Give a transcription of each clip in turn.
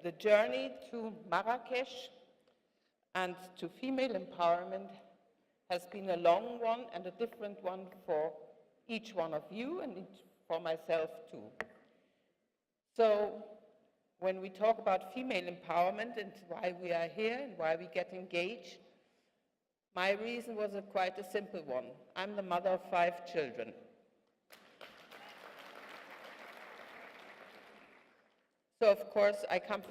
the journey to Marrakesh and to female empowerment has been a long one and a different one for each one of you and for myself too. So when we talk about female empowerment and why we are here and why we get engaged, my reason was quite a simple one. I'm the mother of 5 children. So of course I come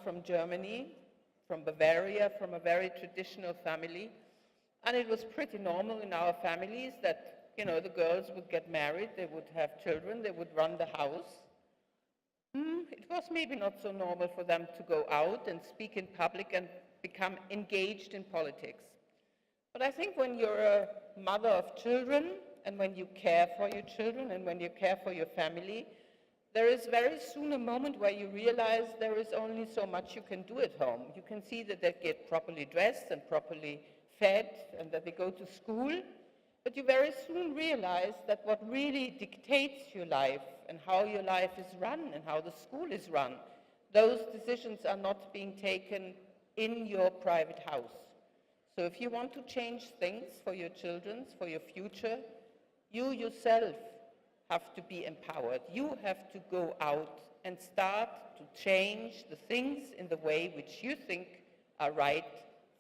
from Germany, from Bavaria, from a very traditional family, and it was pretty normal in our families that, you know, the girls would get married, they would have children, they would run the house. It was maybe not so normal for them to go out and speak in public and become engaged in politics. But I think when you're a mother of children, and when you care for your children, and when you care for your family, there is very soon a moment where you realize there is only so much you can do at home. You can see that they get properly dressed and properly fed, and that they go to school, but you very soon realize that what really dictates your life and how your life is run and how the school is run, those decisions are not being taken in your private house. So if you want to change things for your children, for your future, you yourself have to be empowered. You have to go out and start to change the things in the way which you think are right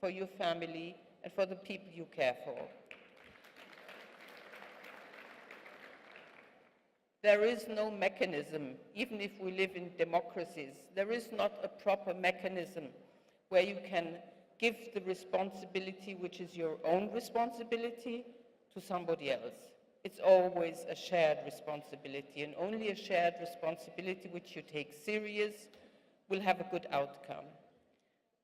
for your family and for the people you care for. There is no mechanism, even if we live in democracies, there is not a proper mechanism where you can give the responsibility, which is your own responsibility, to somebody else. It's always a shared responsibility, and only a shared responsibility which you take serious will have a good outcome.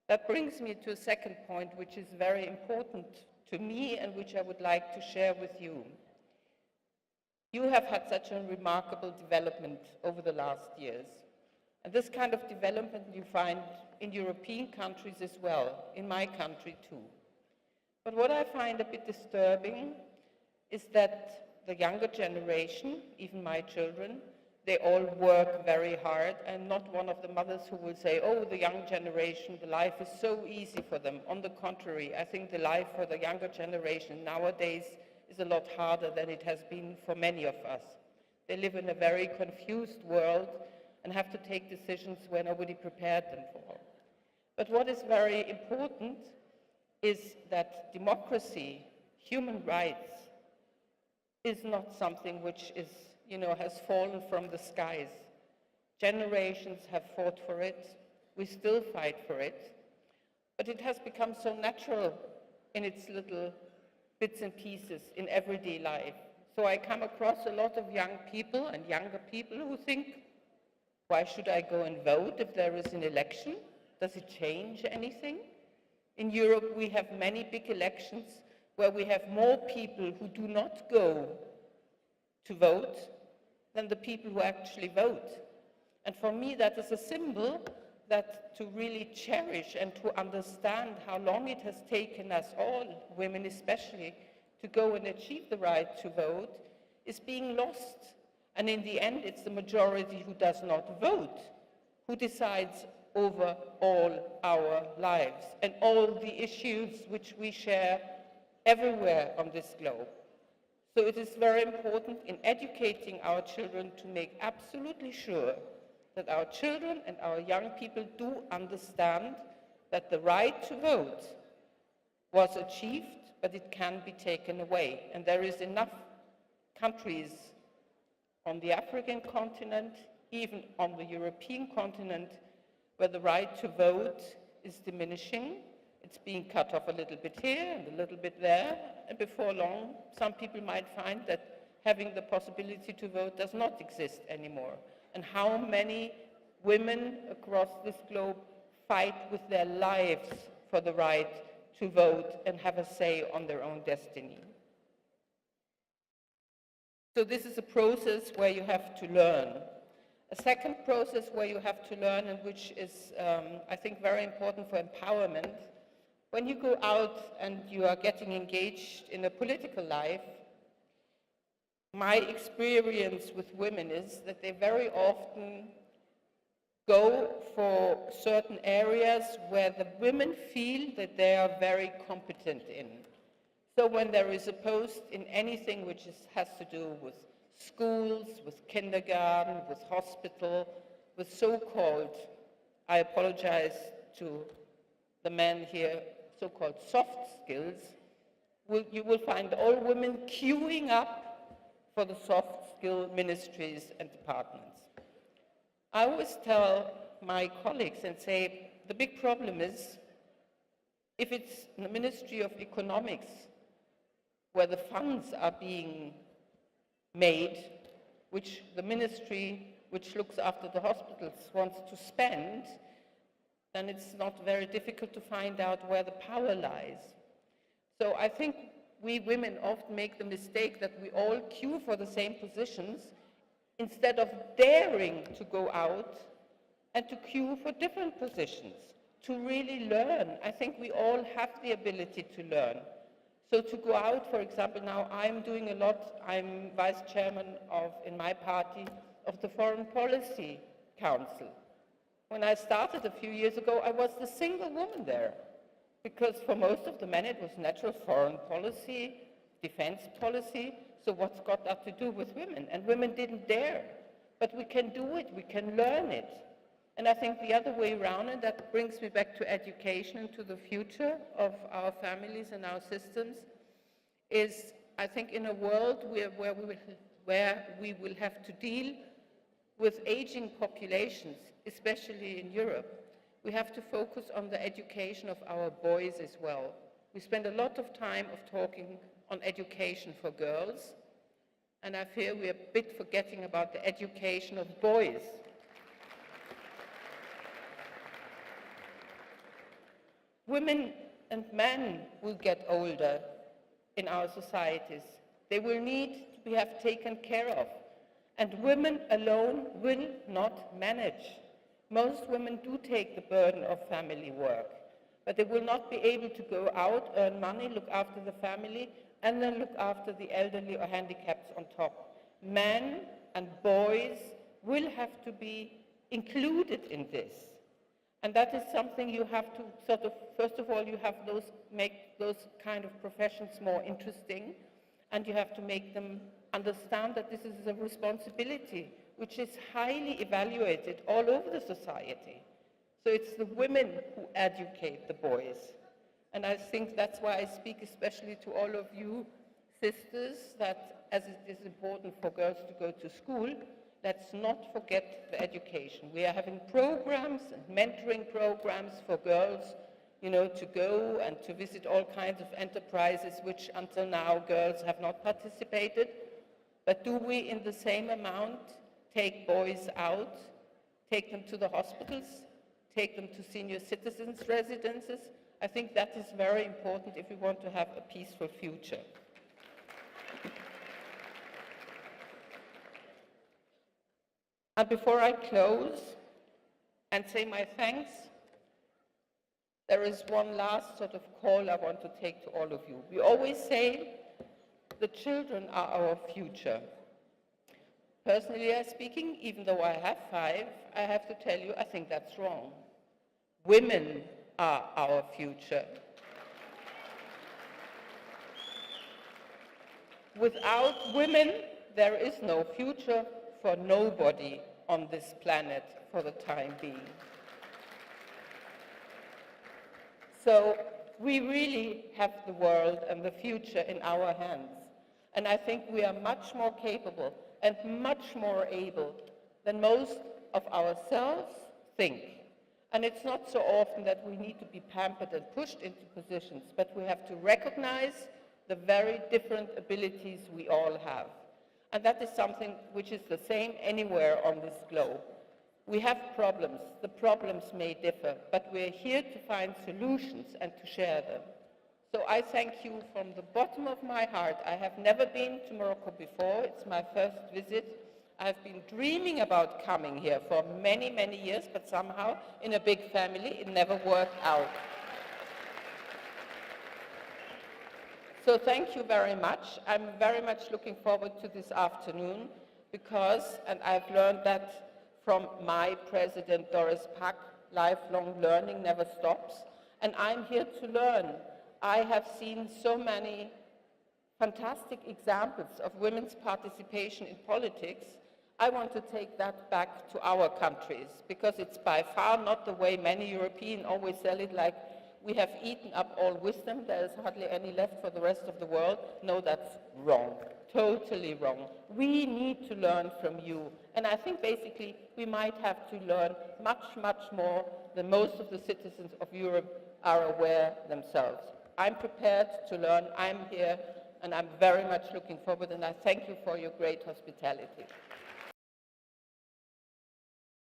That brings me to a second point, which is very important to me and which I would like to share with you. You have had such a remarkable development over the last years. And this kind of development you find in European countries as well, in my country too. But what I find a bit disturbing is that the younger generation, even my children, they all work very hard. I'm not one of the mothers who will say, oh, the young generation, the life is so easy for them. On the contrary, I think the life for the younger generation nowadays is a lot harder than it has been for many of us. They live in a very confused world and have to take decisions where nobody prepared them for. But what is very important is that democracy, human rights, is not something which is, has fallen from the skies. Generations have fought for it. We still fight for it. But it has become so natural in its little bits and pieces in everyday life. So I come across a lot of young people and younger people who think, why should I go and vote if there is an election? Does it change anything? In Europe, we have many big elections where we have more people who do not go to vote than the people who actually vote. And for me, that is a symbol that to really cherish and to understand how long it has taken us all, women especially, to go and achieve the right to vote is being lost. And in the end, it's the majority who does not vote who decides over all our lives and all the issues which we share everywhere on this globe. So it is very important in educating our children to make absolutely sure that our children and our young people do understand that the right to vote was achieved, but it can be taken away. And there is enough countries on the African continent, even on the European continent, where the right to vote is diminishing. It's being cut off a little bit here and a little bit there, and before long, some people might find that having the possibility to vote does not exist anymore. And how many women across this globe fight with their lives for the right to vote and have a say on their own destiny. So this is a process where you have to learn. A second process where you have to learn, and which is, I think, very important for empowerment, when you go out and you are getting engaged in a political life, my experience with women is that they very often go for certain areas where the women feel that they are very competent in. So when there is a post in anything which has to do with schools, with kindergarten, with hospital, with so-called, I apologize to the men here, so-called soft skills, you will find all women queuing up for the soft skill ministries and departments. I always tell my colleagues and say, the big problem is, if it's the Ministry of Economics, where the funds are being made, which the ministry which looks after the hospitals wants to spend, then it's not very difficult to find out where the power lies. So I think we women often make the mistake that we all queue for the same positions instead of daring to go out and to queue for different positions, to really learn. I think we all have the ability to learn. So to go out, for example, now I'm doing a lot, I'm vice chairman in my party, of the Foreign Policy Council. When I started a few years ago, I was the single woman there, because for most of the men it was natural foreign policy, defense policy, so what's got that to do with women? And women didn't dare. But we can do it, we can learn it. And I think the other way around, and that brings me back to education and to the future of our families and our systems, is I think in a world where we will have to deal with aging populations, especially in Europe, we have to focus on the education of our boys as well. We spend a lot of time talking on education for girls, and I fear we're a bit forgetting about the education of boys. Women and men will get older in our societies. They will need to be taken care of. And women alone will not manage. Most women do take the burden of family work, but they will not be able to go out, earn money, look after the family, and then look after the elderly or handicapped on top. Men and boys will have to be included in this. And that is something you have to first of all, you have make those kind of professions more interesting, and you have to make them understand that this is a responsibility which is highly evaluated all over the society. So it's the women who educate the boys. And I think that's why I speak especially to all of you sisters, that as it is important for girls to go to school, let's not forget the education. We are having programs and mentoring programs for girls, to go and to visit all kinds of enterprises which until now girls have not participated. But do we in the same amount take boys out, take them to the hospitals, take them to senior citizens' residences? I think that is very important if we want to have a peaceful future. And before I close and say my thanks, there is one last call I want to take to all of you. We always say the children are our future. Personally speaking, even though I have 5, I have to tell you, I think that's wrong. Women are our future. Without women, there is no future for nobody on this planet for the time being. So we really have the world and the future in our hands. And I think we are much more capable and much more able than most of ourselves think. And it's not so often that we need to be pampered and pushed into positions, but we have to recognize the very different abilities we all have. And that is something which is the same anywhere on this globe. We have problems. The problems may differ, but we're here to find solutions and to share them. So I thank you from the bottom of my heart. I have never been to Morocco before. It's my first visit. I've been dreaming about coming here for many, many years, but somehow in a big family it never worked out. So thank you very much. I'm very much looking forward to this afternoon because, and I've learned that from my president, Doris Pack, lifelong learning never stops, and I'm here to learn. I have seen so many fantastic examples of women's participation in politics. I want to take that back to our countries, because it's by far not the way many Europeans always sell it, like we have eaten up all wisdom, there is hardly any left for the rest of the world. No, that's wrong, totally wrong. We need to learn from you, and I think basically we might have to learn much, much more than most of the citizens of Europe are aware themselves. I'm prepared to learn, I'm here, and I'm very much looking forward, and I thank you for your great hospitality.